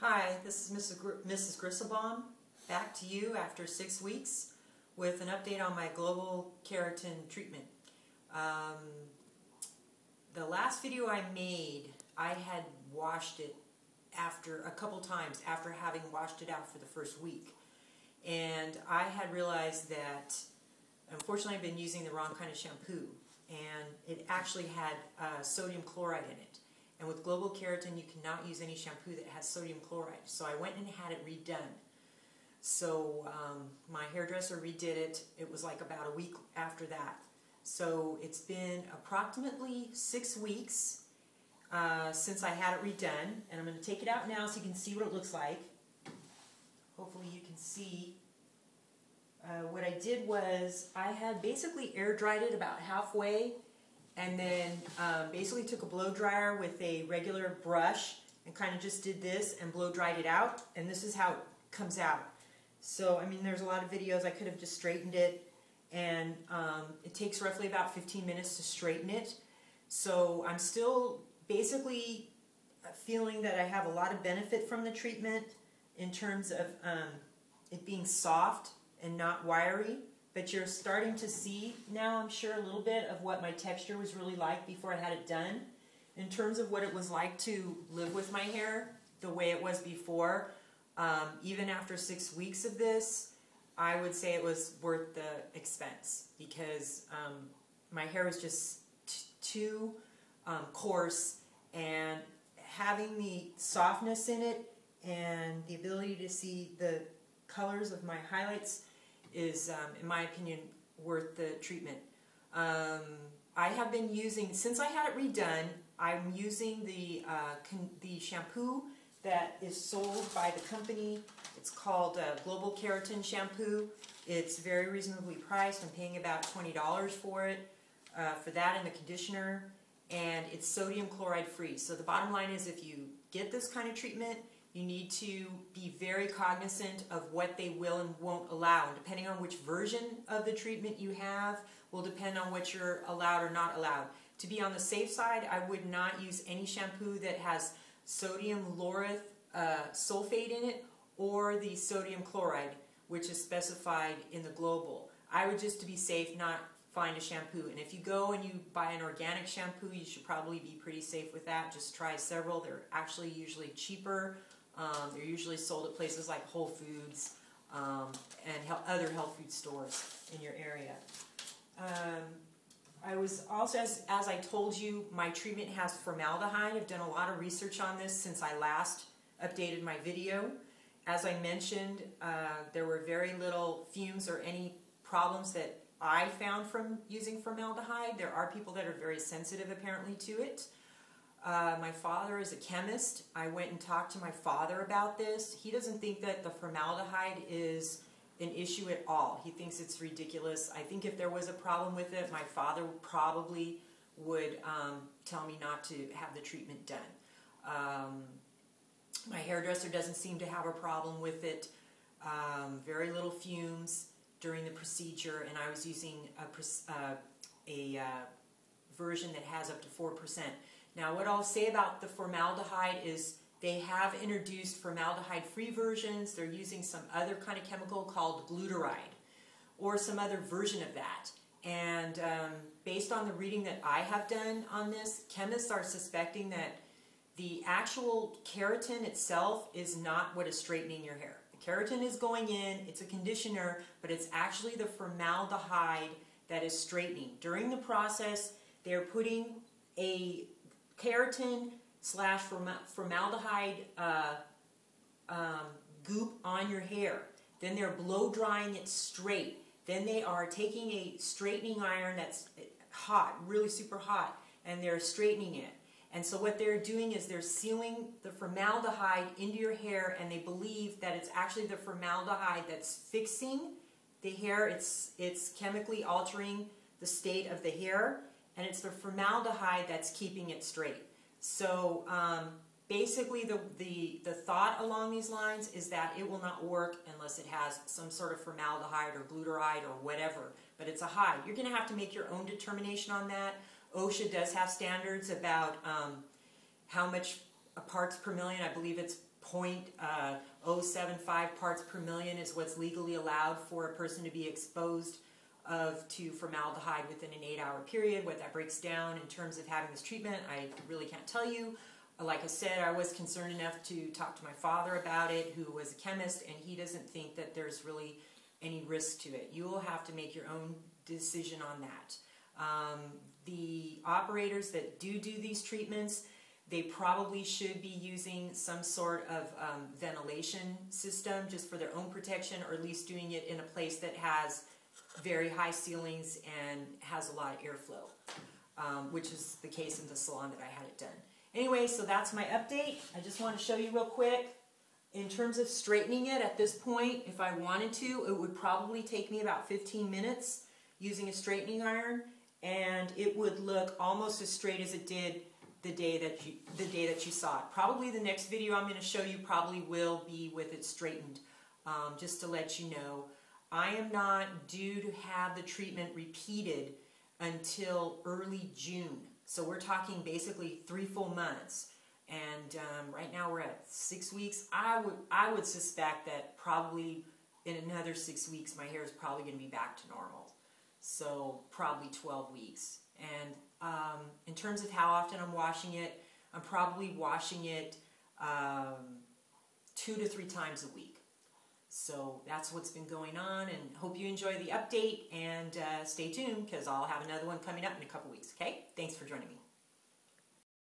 Hi, this is Mrs. Grisslebaum, back to you after 6 weeks with an update on my Global Keratin treatment. The last video I made, I had washed it a couple times after having washed it out for the first week. And I had realized that, unfortunately, I've been using the wrong kind of shampoo. And it actually had sodium chloride in it. And with Global Keratin, you cannot use any shampoo that has sodium chloride. So I went and had it redone. So my hairdresser redid it. It was like about a week after that. So it's been approximately 6 weeks since I had it redone. And I'm going to take it out now so you can see what it looks like. Hopefully you can see. What I did was I had basically air dried it about halfway, and then basically took a blow dryer with a regular brush and kind of just did this and blow dried it out, and this is how it comes out. So I mean, there's a lot of videos. I could have just straightened it, and it takes roughly about 15 minutes to straighten it. So I'm still basically feeling that I have a lot of benefit from the treatment in terms of it being soft and not wiry, but you're starting to see now, I'm sure, a little bit of what my texture was really like before I had it done. In terms of what it was like to live with my hair the way it was before, even after 6 weeks of this, I would say it was worth the expense, because my hair was just too coarse, and having the softness in it and the ability to see the colors of my highlights is, in my opinion, worth the treatment. I have been using, since I had it redone, I'm using the shampoo that is sold by the company. It's called Global Keratin shampoo. It's very reasonably priced. I'm paying about $20 for it, for that and the conditioner, and it's sodium chloride free. So the bottom line is, if you get this kind of treatment, you need to be very cognizant of what they will and won't allow. And depending on which version of the treatment you have will depend on what you're allowed or not allowed. To be on the safe side, I would not use any shampoo that has sodium laureth sulfate in it, or the sodium chloride, which is specified in the Global. I would, just to be safe, not find a shampoo. And if you go and you buy an organic shampoo, you should probably be pretty safe with that. Just try several. They're actually usually cheaper. They're usually sold at places like Whole Foods and other health food stores in your area. I was also, as I told you, my treatment has formaldehyde. I've done a lot of research on this since I last updated my video. As I mentioned, there were very little fumes or any problems that I found from using formaldehyde. There are people that are very sensitive, apparently, to it. My father is a chemist. I went and talked to my father about this. He doesn't think that the formaldehyde is an issue at all. He thinks it's ridiculous. I think if there was a problem with it, my father probably would tell me not to have the treatment done. My hairdresser doesn't seem to have a problem with it. Very little fumes during the procedure, and I was using a version that has up to 4%. Now, what I'll say about the formaldehyde is they have introduced formaldehyde-free versions. They're using some other kind of chemical called glutaride, or some other version of that. And based on the reading that I have done on this, chemists are suspecting that the actual keratin itself is not what is straightening your hair. The keratin is going in, it's a conditioner, but it's actually the formaldehyde that is straightening. During the process, they're putting a keratin / formaldehyde goop on your hair. Then they're blow drying it straight. Then they are taking a straightening iron that's hot, really super hot, and they're straightening it. And so what they're doing is they're sealing the formaldehyde into your hair, and they believe that it's actually the formaldehyde that's fixing the hair. It's chemically altering the state of the hair, and it's the formaldehyde that's keeping it straight. So basically the thought along these lines is that it will not work unless it has some sort of formaldehyde or glutaride or whatever, but it's a hide. You're going to have to make your own determination on that. OSHA does have standards about how much parts per million. I believe it's 0.075 parts per million is what's legally allowed for a person to be exposed to formaldehyde within an 8-hour period. What that breaks down in terms of having this treatment, I really can't tell you. Like I said, I was concerned enough to talk to my father about it, who was a chemist, and he doesn't think that there's really any risk to it. You will have to make your own decision on that. The operators that do these treatments, they probably should be using some sort of ventilation system just for their own protection, or at least doing it in a place that has very high ceilings and has a lot of airflow, which is the case in the salon that I had it done. Anyway, so that's my update. I just want to show you real quick. In terms of straightening it at this point, if I wanted to, it would probably take me about 15 minutes using a straightening iron, and it would look almost as straight as it did the day that you saw it. Probably the next video I'm going to show you probably will be with it straightened. Just to let you know, I am not due to have the treatment repeated until early June. So we're talking basically 3 full months. And right now we're at 6 weeks. I would suspect that probably in another 6 weeks my hair is probably going to be back to normal. So probably 12 weeks. And in terms of how often I'm washing it, I'm probably washing it 2 to 3 times a week. So that's what's been going on, and hope you enjoy the update, and stay tuned because I'll have another one coming up in a couple weeks, okay? Thanks for joining me.